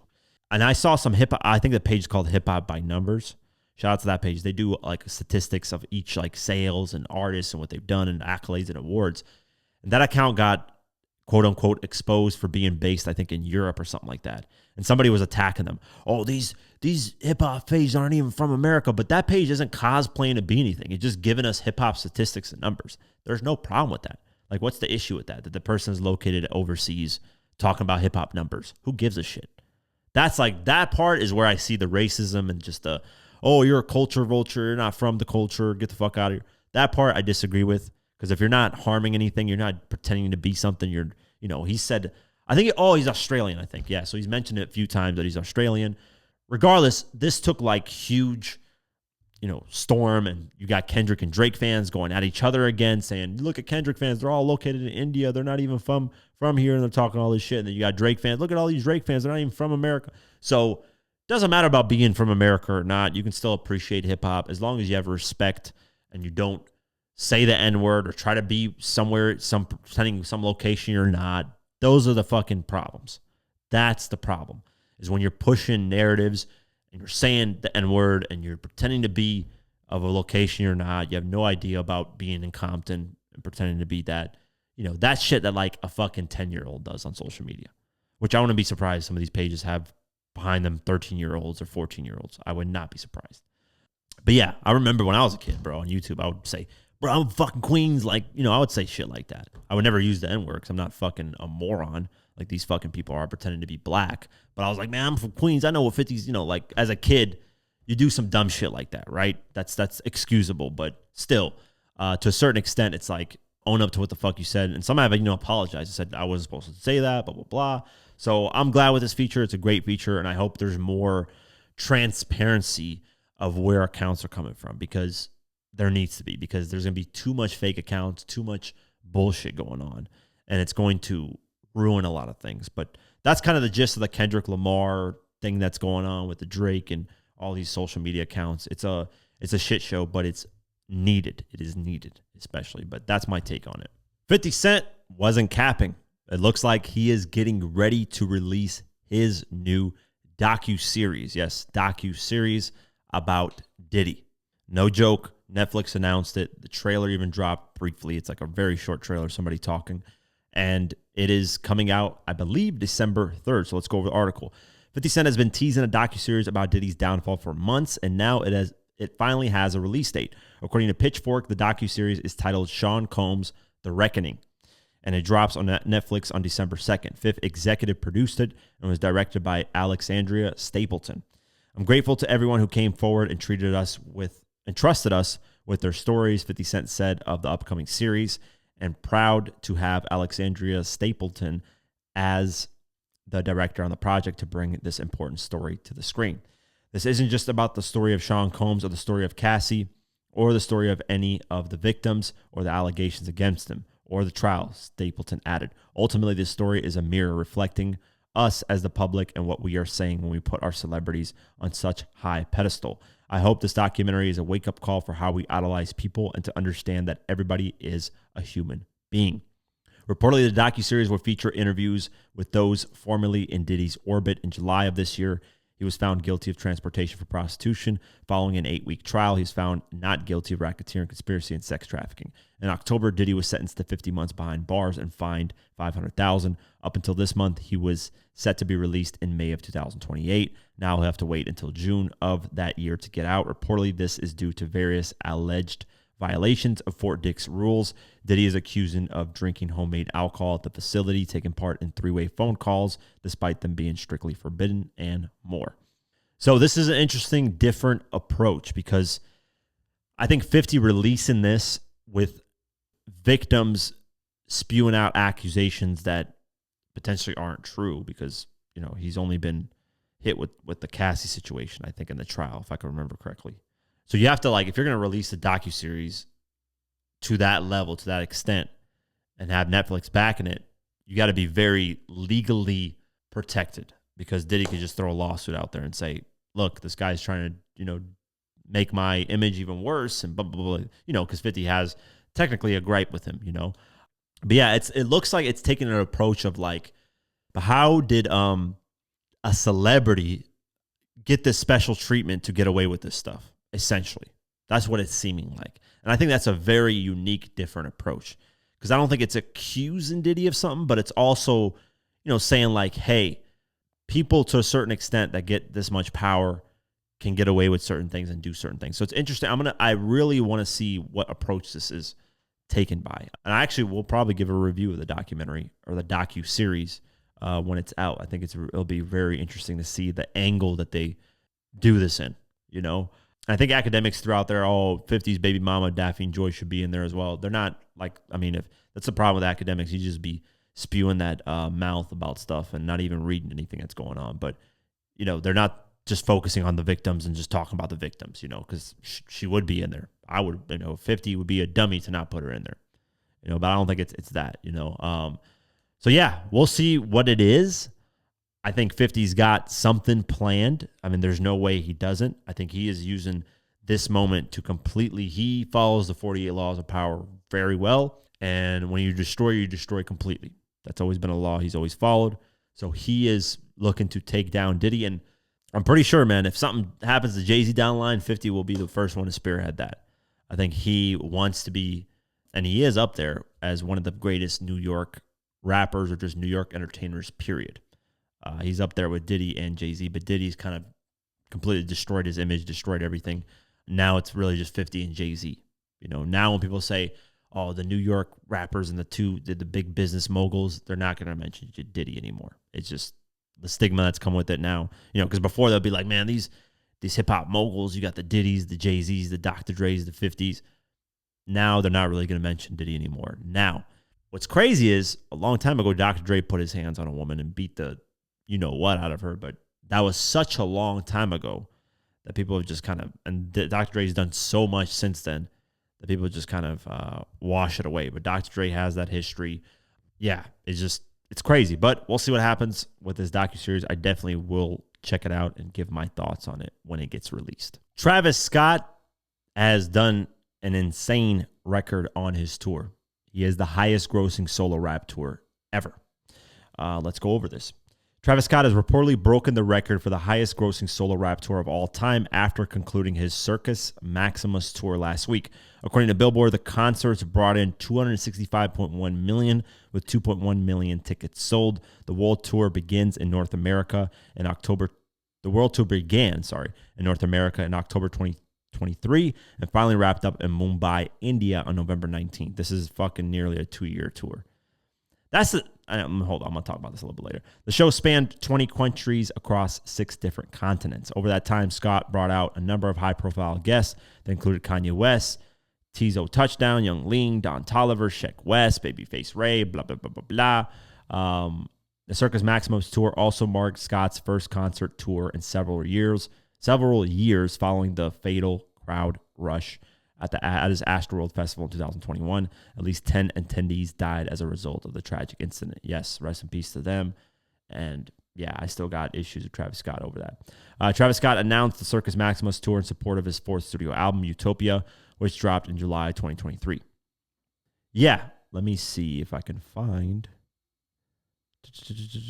And I saw some hip hop, I think the page is called Hip Hop by Numbers. Shout out to that page. They do like statistics of each like sales and artists and what they've done and accolades and awards. And that account got quote unquote exposed for being based, I think, in Europe or something like that. And somebody was attacking them. Oh, these hip hop pages aren't even from America, but that page isn't cosplaying to be anything. It's just giving us hip hop statistics and numbers. There's no problem with that. Like, what's the issue with that? That the person is located overseas talking about hip hop numbers. Who gives a shit? That's like, that part is where I see the racism and just the, oh, you're a culture vulture. You're not from the culture. Get the fuck out of here. That part I disagree with. Because if you're not harming anything, you're not pretending to be something. He said, I think, he's Australian, I think. Yeah, so he's mentioned it a few times that he's Australian. Regardless, this took like huge, storm. And you got Kendrick and Drake fans going at each other again, saying, look at Kendrick fans. They're all located in India. They're not even from here. And they're talking all this shit. And then you got Drake fans. Look at all these Drake fans. They're not even from America. So it doesn't matter about being from America or not. You can still appreciate hip hop as long as you have respect and you don't say the N-word or try to be somewhere, pretending some location you're not. Those are the fucking problems. That's the problem, is when you're pushing narratives and you're saying the N-word and you're pretending to be of a location you're not. You have no idea about being in Compton and pretending to be that. That shit that like a fucking 10-year-old does on social media, which I wouldn't be surprised some of these pages have behind them 13-year-olds or 14-year-olds. I would not be surprised. But yeah, I remember when I was a kid, bro, on YouTube, I would say, bro, I'm fucking Queens. Like, I would say shit like that. I would never use the N-word because I'm not fucking a moron like these fucking people are pretending to be black. But I was like, man, I'm from Queens. I know what 50s, like as a kid, you do some dumb shit like that, right? That's excusable. But still, to a certain extent, it's like, own up to what the fuck you said. And some have, apologized. I said I wasn't supposed to say that, blah, blah, blah. So I'm glad with this feature. It's a great feature. And I hope there's more transparency of where accounts are coming from because there needs to be, because there's going to be too much fake accounts, too much bullshit going on, and it's going to ruin a lot of things. But that's kind of the gist of the Kendrick Lamar thing that's going on with the Drake and all these social media accounts. It's a shit show, but it's needed. It is needed, especially. But that's my take on it. 50 Cent wasn't capping. It looks like he is getting ready to release his new docu-series. Yes, docu-series about Diddy. No joke. Netflix announced it. The trailer even dropped briefly. It's like a very short trailer, somebody talking. And it is coming out, I believe, December 3rd. So let's go over the article. 50 Cent has been teasing a docuseries about Diddy's downfall for months, and now it finally has a release date. According to Pitchfork, the docuseries is titled Sean Combs: The Reckoning, and it drops on Netflix on December 2nd. Fifth Executive produced it and was directed by Alexandria Stapleton. I'm grateful to everyone who came forward and trusted us with their stories, 50 Cent said of the upcoming series, and proud to have Alexandria Stapleton as the director on the project to bring this important story to the screen. This isn't just about the story of Sean Combs or the story of Cassie or the story of any of the victims or the allegations against them or the trial, Stapleton added. Ultimately, this story is a mirror reflecting us as the public and what we are saying when we put our celebrities on such high pedestal. I hope this documentary is a wake-up call for how we idolize people and to understand that everybody is a human being. Reportedly, the docuseries will feature interviews with those formerly in Diddy's orbit. In July of this year, he was found guilty of transportation for prostitution. Following an 8-week trial, he's found not guilty of racketeering, conspiracy, and sex trafficking. In October, Diddy was sentenced to 50 months behind bars and fined $500,000. Up until this month, he was set to be released in May of 2028. Now he'll have to wait until June of that year to get out. Reportedly, this is due to various alleged violations of Fort Dix rules. Diddy is accused of drinking homemade alcohol at the facility, taking part in 3-way phone calls, despite them being strictly forbidden, and more. So this is an interesting, different approach because I think 50 releasing this with victims spewing out accusations that potentially aren't true because, you know, he's only been hit with the Cassie situation, I think, in the trial, if I can remember correctly. So you have to, like, if you're going to release a docuseries to that level, to that extent, and have Netflix backing it, you got to be very legally protected because Diddy could just throw a lawsuit out there and say, look, this guy's trying to, you know, make my image even worse and blah, blah, blah, you know, because 50 has technically a gripe with him, you know. But yeah, it looks like it's taking an approach of like, but how did a celebrity get this special treatment to get away with this stuff? Essentially, that's what it's seeming like. And I think that's a very unique, different approach because I don't think it's accusing Diddy of something, but it's also, you know, saying like, hey, people to a certain extent that get this much power can get away with certain things and do certain things. So it's interesting. I really want to see what approach this is taken by. And I actually will probably give a review of the documentary or the docu-series when it's out. I think it'll be very interesting to see the angle that they do this in, you know. I think academics throughout there, 50's baby mama, Daffy and Joy should be in there as well. They're not like, I mean, if that's the problem with academics, you just be spewing that mouth about stuff and not even reading anything that's going on. But, you know, they're not just focusing on the victims and just talking about the victims, you know, because she would be in there. I would, you know, 50 would be a dummy to not put her in there, you know, but I don't think it's that, you know. So yeah, we'll see what it is. I think 50's got something planned. I mean, there's no way he doesn't. I think he is using this moment to completely, he follows the 48 laws of power very well. And when you destroy completely. That's always been a law he's always followed. So he is looking to take down Diddy. And I'm pretty sure, man, if something happens to Jay-Z down the line, 50 will be the first one to spearhead that. I think he wants to be, and he is up there as one of the greatest New York rappers or just New York entertainers, period. He's up there with Diddy and Jay-Z, but Diddy's kind of completely destroyed his image, destroyed everything. Now it's really just 50 and Jay-Z. You know, now when people say, oh, the New York rappers and the big business moguls, they're not going to mention Diddy anymore. It's just the stigma that's come with it now. You know, because before they'll be like, man, these hip-hop moguls, you got the Diddys, the Jay-Z's, the Dr. Dre's, the 50s. Now they're not really going to mention Diddy anymore. Now, what's crazy is a long time ago, Dr. Dre put his hands on a woman and beat the you-know-what out of her, but that was such a long time ago that people have just kind of, and Dr. Dre's done so much since then that people just kind of wash it away. But Dr. Dre has that history. Yeah, it's crazy. But we'll see what happens with this docuseries. I definitely will check it out and give my thoughts on it when it gets released. Travis Scott has done an insane record on his tour. He has the highest grossing solo rap tour ever. Let's go over this. Travis Scott has reportedly broken the record for the highest grossing solo rap tour of all time after concluding his Circus Maximus Tour last week. According to Billboard, the concerts brought in $265.1 million with 2.1 million tickets sold. The world tour begins in North America in October. The world tour began, in North America in October 2023 and finally wrapped up in Mumbai, India on November 19th. This is fucking nearly a 2-year tour. hold on, I'm going to talk about this a little bit later. The show spanned 20 countries across 6 different continents. Over that time, Scott brought out a number of high-profile guests that included Kanye West, Tizo Touchdown, Young Lean, Don Toliver, Sheck West, Babyface Ray, blah, blah, blah, blah, blah. The Circus Maximus Tour also marked Scott's first concert tour in several years following the fatal crowd rush at his Astroworld Festival in 2021. At least 10 attendees died as a result of the tragic incident. Yes, rest in peace to them. And yeah, I still got issues with Travis Scott over that. Travis Scott announced the Circus Maximus Tour in support of his 4th studio album, Utopia, which dropped in July 2023. Yeah, let me see if I can find,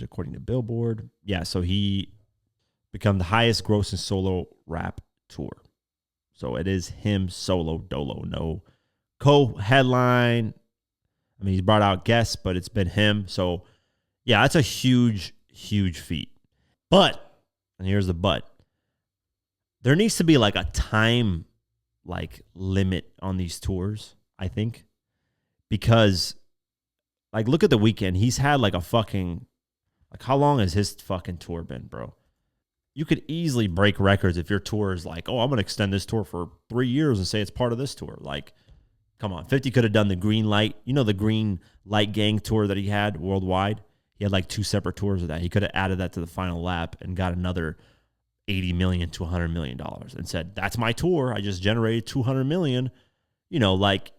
according to Billboard. Yeah, so he become the highest grossing solo rap tour. So it is him solo dolo, no co-headline. I mean, he's brought out guests, but it's been him. So yeah, that's a huge, huge feat. But, and here's the but, there needs to be like a time limit on these tours, I think. Because like look at The Weeknd. He's had like a fucking, like how long has his fucking tour been, bro? You could easily break records if your tour is like, oh, I'm going to extend this tour for 3 years and say it's part of this tour. Like, come on. 50 could have done the Green Light. You know the Green Light Gang tour that he had worldwide? He had like 2 separate tours of that. He could have added that to the final lap and got another $80 million to $100 million and said, that's my tour. I just generated $200 million. You know, like,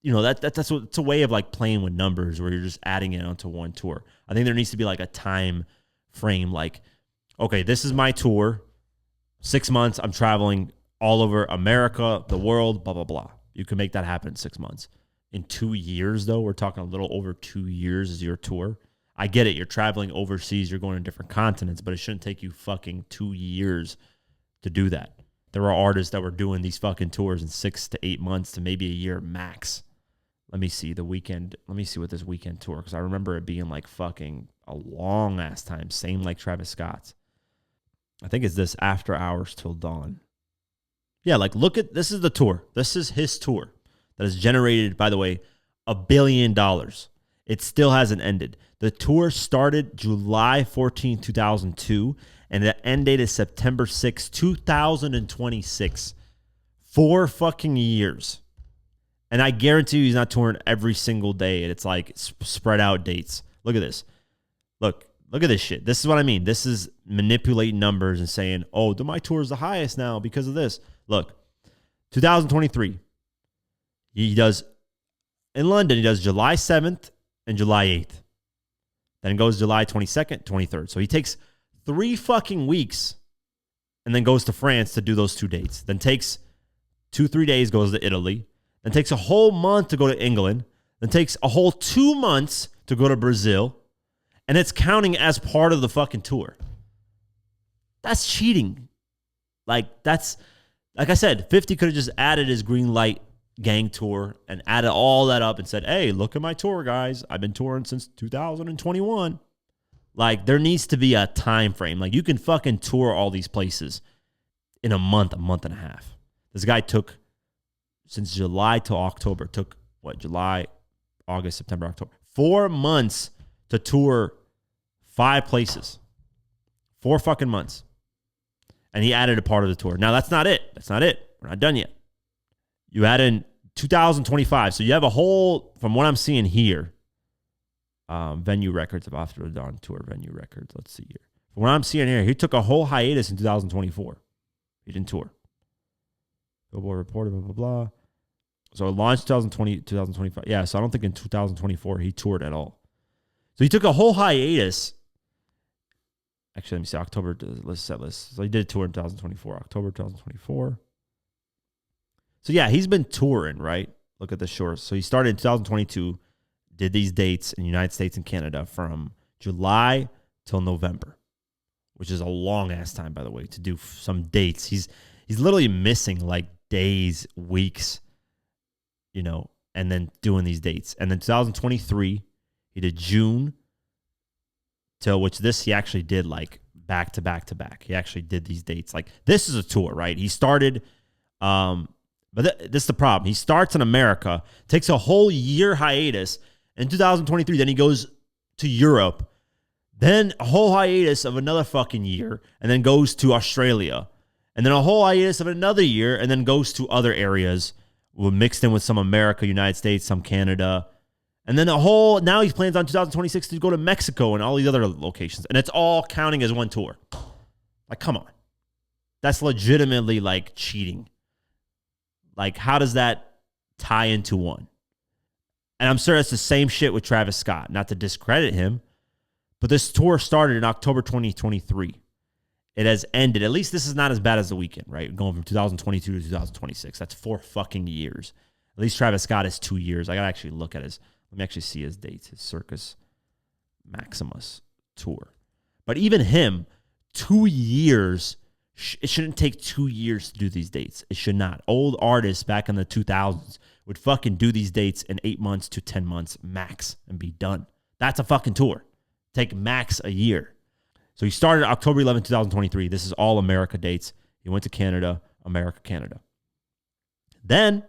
you know, that's what, it's a way of like playing with numbers where you're just adding it onto one tour. I think there needs to be like a time frame, like, okay, this is my tour. 6 months, I'm traveling all over America, the world, blah, blah, blah. You can make that happen in 6 months. In 2 years, though, we're talking a little over 2 years is your tour. I get it. You're traveling overseas. You're going to different continents, but it shouldn't take you fucking 2 years to do that. There are artists that were doing these fucking tours in 6 to 8 months to maybe a year max. Let me see The Weeknd. Let me see what this Weeknd tour, because I remember it being like fucking a long ass time. Same like Travis Scott's. I think it's this After Hours Till Dawn. Yeah, like look at, this is the tour. This is his tour that has generated, by the way, $1 billion. It still hasn't ended. The tour started July 14, 2002, and the end date is September 6, 2026. 4 fucking years. And I guarantee you he's not touring every single day, and it's like spread out dates. Look at this. Look at this shit. This is what I mean. This is manipulating numbers and saying, oh, my tour is the highest now because of this. Look, 2023, he does, in London, he does July 7th and July 8th. Then goes July 22nd, 23rd. So he takes 3 fucking weeks and then goes to France to do those 2 dates. Then takes 2-3 days, goes to Italy. Then takes a whole month to go to England. Then takes a whole 2 months to go to Brazil. And it's counting as part of the fucking tour. That's cheating. Like, that's, like I said, 50 could have just added his Green Light Gang tour and added all that up and said, hey, look at my tour, guys. I've been touring since 2021. Like, there needs to be a time frame. Like, you can fucking tour all these places in a month and a half. This guy took, since July to October, took, what, July, August, September, October. 4 months to tour 5 places. 4 fucking months. And he added a part of the tour. Now, that's not it. That's not it. We're not done yet. You add in 2025. So you have a whole, from what I'm seeing here, venue records of After the Dawn tour venue records. Let's see here. From what I'm seeing here, he took a whole hiatus in 2024. He didn't tour. Billboard reported, blah, blah, blah. So it launched 2025. Yeah, so I don't think in 2024 he toured at all. So he took a whole hiatus. Actually, let me see. October, let's set list. So he did a tour in 2024. October 2024. So yeah, he's been touring, right? Look at the shorts. So he started in 2022, did these dates in the United States and Canada from July till November, which is a long ass time, by the way, to do some dates. He's literally missing like days, weeks, you know, and then doing these dates. And then 2023, he did June till, which this he actually did like back to back to back. He actually did these dates. Like, this is a tour, right? He started, but this is the problem. He starts in America, takes a whole year hiatus. In 2023, then he goes to Europe, then a whole hiatus of another fucking year, and then goes to Australia, and then a whole hiatus of another year, and then goes to other areas, mixed in with some America, United States, some Canada, and then now he plans on 2026 to go to Mexico and all these other locations, and it's all counting as one tour. Like, come on. That's legitimately like cheating. Like, how does that tie into one? And I'm sure it's the same shit with Travis Scott, not to discredit him, but this tour started in October 2023. It has ended. At least this is not as bad as The Weeknd, right? Going from 2022 to 2026. That's 4 fucking years. At least Travis Scott is 2 years. I got to actually look at let me actually see his dates, his Circus Maximus Tour. But even him, 2 years, it shouldn't take 2 years to do these dates. It should not. Old artists back in the 2000s would fucking do these dates in 8 months to 10 months max and be done. That's a fucking tour. Take max a year. So he started October 11, 2023. This is all America dates. He went to Canada, America, Canada. Then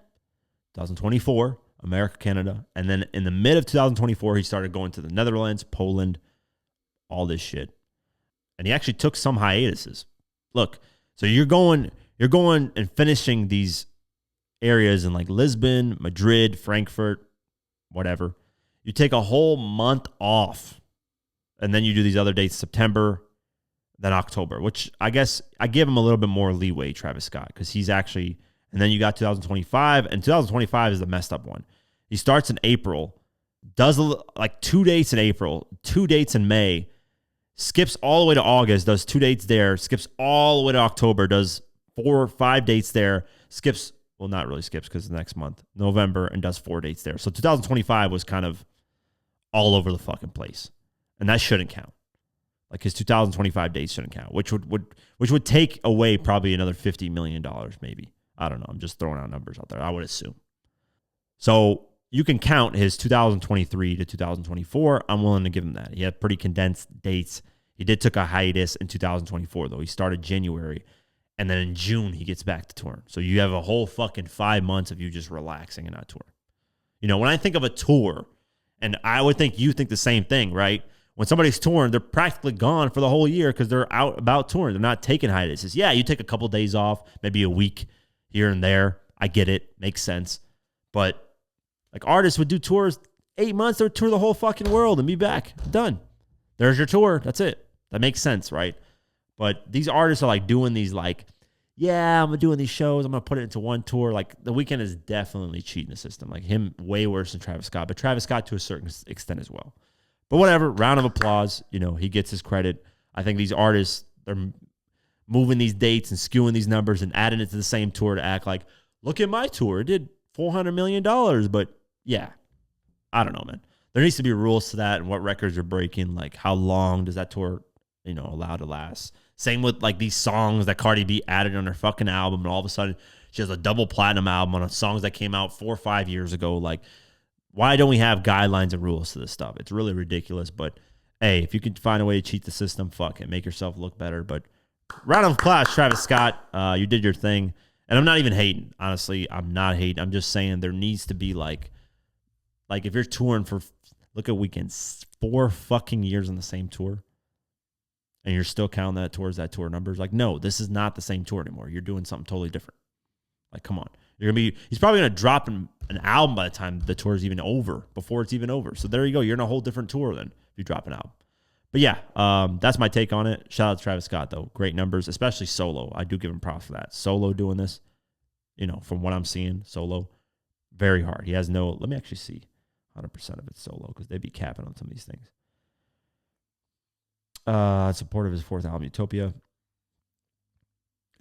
2024, America, Canada. And then in the mid of 2024, he started going to the Netherlands, Poland, all this shit. And he actually took some hiatuses. Look, so you're going and finishing these areas in like Lisbon, Madrid, Frankfurt, whatever. You take a whole month off, and then you do these other dates, September, then October, which I guess I give him a little bit more leeway, Travis Scott, because he's actually, and then you got 2025, and 2025 is the messed up one. He starts in April, does like 2 dates in April, 2 dates in May, skips all the way to August, does 2 dates there, skips all the way to October, does 4 or 5 dates there, skips, well, not really skips because the next month, November, and does 4 dates there. So 2025 was kind of all over the fucking place. And that shouldn't count. Like his 2025 dates shouldn't count, which would take away probably another $50 million maybe. I don't know. I'm just throwing out numbers out there. I would assume. So you can count his 2023 to 2024. I'm willing to give him that. He had pretty condensed dates. He took a hiatus in 2024, though. He started January, and then in June, he gets back to touring. So you have a whole fucking 5 months of you just relaxing and not touring. You know, when I think of a tour, and I would think you think the same thing, right? When somebody's touring, they're practically gone for the whole year because they're out about touring. They're not taking hiatuses. Yeah, you take a couple days off, maybe a week here and there. I get it. Makes sense. But like artists would do tours 8 months, they would tour the whole fucking world and be back. Done. There's your tour. That's it. That makes sense, right? But these artists are like doing these like, yeah, I'm doing these shows. I'm going to put it into one tour. Like The Weeknd is definitely cheating the system. Like him way worse than Travis Scott, but Travis Scott to a certain extent as well. But whatever, round of applause. You know, he gets his credit. I think these artists, they're moving these dates and skewing these numbers and adding it to the same tour to act like, look at my tour. It did $400 million. But yeah, I don't know, man. There needs to be rules to that and what records are breaking. Like how long does that tour, you know, allow to last? Same with like these songs that Cardi B added on her fucking album. And all of a sudden she has a double platinum album on songs that came out 4 or 5 years ago. Like, why don't we have guidelines and rules to this stuff? It's really ridiculous. But hey, if you can find a way to cheat the system, fuck it. Make yourself look better. But round of applause, Travis Scott. You did your thing. And I'm not even hating. Honestly, I'm not hating. I'm just saying there needs to be like if you're touring for, look at Weeknd, 4 fucking years on the same tour, and you're still counting that towards that tour numbers. Like, no, this is not the same tour anymore. You're doing something totally different. Like, come on. He's probably going to drop an album by the time the tour is even over, before it's even over. So there you go. You're in a whole different tour then if you drop an album. But yeah, that's my take on it. Shout out to Travis Scott, though. Great numbers, especially solo. I do give him props for that. Solo doing this, you know, from what I'm seeing, solo, very hard. He has no, let me actually see 100% of it solo because they'd be capping on some of these things. Support of his 4th album, Utopia.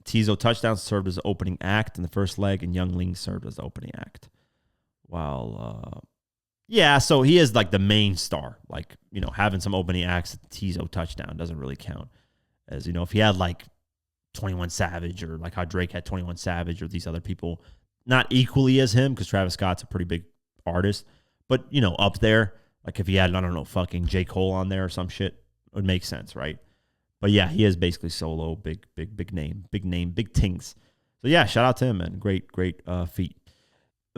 Tizo Touchdown served as the opening act in the first leg, and Young Ling served as the opening act. While, so he is like the main star. Like, you know, having some opening acts at Tizo Touchdown doesn't really count. As, you know, if he had like 21 Savage or like how Drake had 21 Savage or these other people, not equally as him because Travis Scott's a pretty big artist, but, you know, up there, like if he had, I don't know, fucking J. Cole on there or some shit, it would make sense, right? But yeah, he is basically solo, big name, big tings. So yeah, shout out to him, man. Great feat.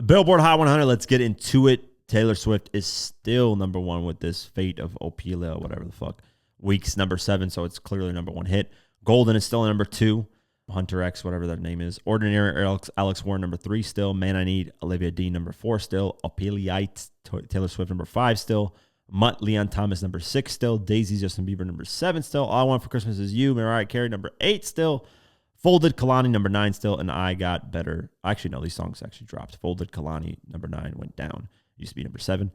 Billboard Hot 100, let's get into it. Taylor Swift is still number one with this Fate of Ophelia, whatever the fuck. Weeks number 7, so it's clearly number 1 hit. Golden is still number 2. Hunter X, whatever that name is. Ordinary, Alex Warren, number 3 still. Man I Need, Olivia Dean, number 4 still. Opeliite, Taylor Swift, number 5 still. Mutt, Leon Thomas, number 6 still. Daisy, Justin Bieber, number 7 still. All I Want for Christmas Is You, Mariah Carey, number 8 still. Folded, Kalani, number 9 still. And I Got Better. Actually, no, these songs actually dropped. Folded, Kalani, number 9 went down. Used to be number 7.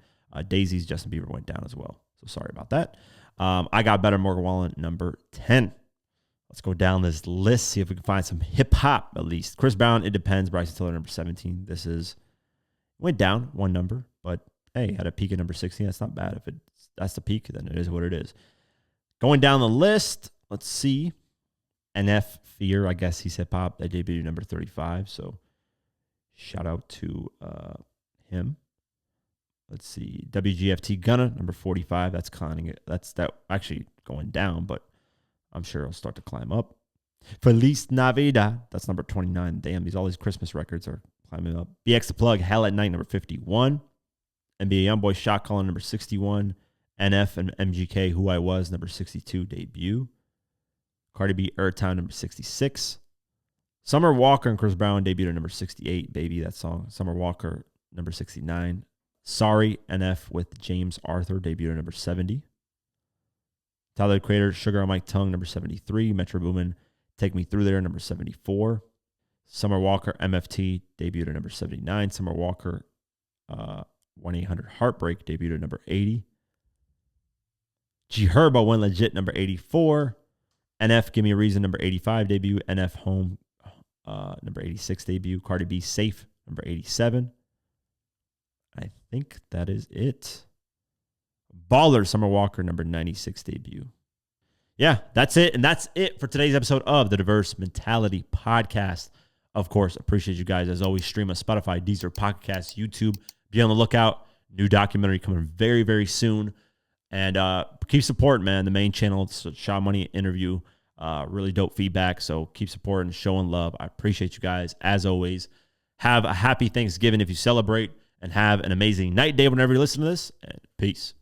Daisy's, Justin Bieber went down as well. So sorry about that. I Got Better, Morgan Wallen, number 10. Let's go down this list, see if we can find some hip-hop at least. Chris Brown, It Depends. Bryson Tiller, number 17. Went down 1 number, but hey, had a peak at number 16. That's not bad. If that's the peak, then it is what it is. Going down the list, let's see. NF Fear, I guess he's hip-hop. They debuted number 35, so shout out to him. Let's see. WGFT Gunna, number 45. That's climbing it. That's actually going down, but I'm sure it'll start to climb up. Feliz Navidad. That's number 29. Damn, all these Christmas records are climbing up. BX The Plug, Hell at Night, number 51. NBA Youngboy, Shot Calling, number 61. NF and MGK, Who I Was, number 62, debut. Cardi B, Earthtown, number 66. Summer Walker and Chris Brown debuted at number 68. Baby, that song. Summer Walker, number 69. Sorry, NF with James Arthur, debuted at number 70. Tyler, the Creator, Sugar on My Tongue, number 73. Metro Boomin, Take Me Through There, number 74. Summer Walker, MFT, debuted at number 79. Summer Walker, 1-800 Heartbreak, debuted at number 80. G Herbo, Went Legit, number 84. NF, Give Me a Reason, number 85, debut. NF Home, number 86, debut. Cardi B, Safe, number 87. I think that is it. Baller, Summer Walker, number 96, debut. Yeah, that's it. And that's it for today's episode of the Diverse Mentality Podcast. Of course, appreciate you guys. As always, stream on Spotify, Deezer, Pocket Cast, YouTube. Be on the lookout. New documentary coming very, very soon. And keep supporting, man. The main channel, it's a Shaw Money interview. Really dope feedback. So keep supporting, showing love. I appreciate you guys. As always, have a happy Thanksgiving if you celebrate. And have an amazing night, day, whenever you listen to this. And peace.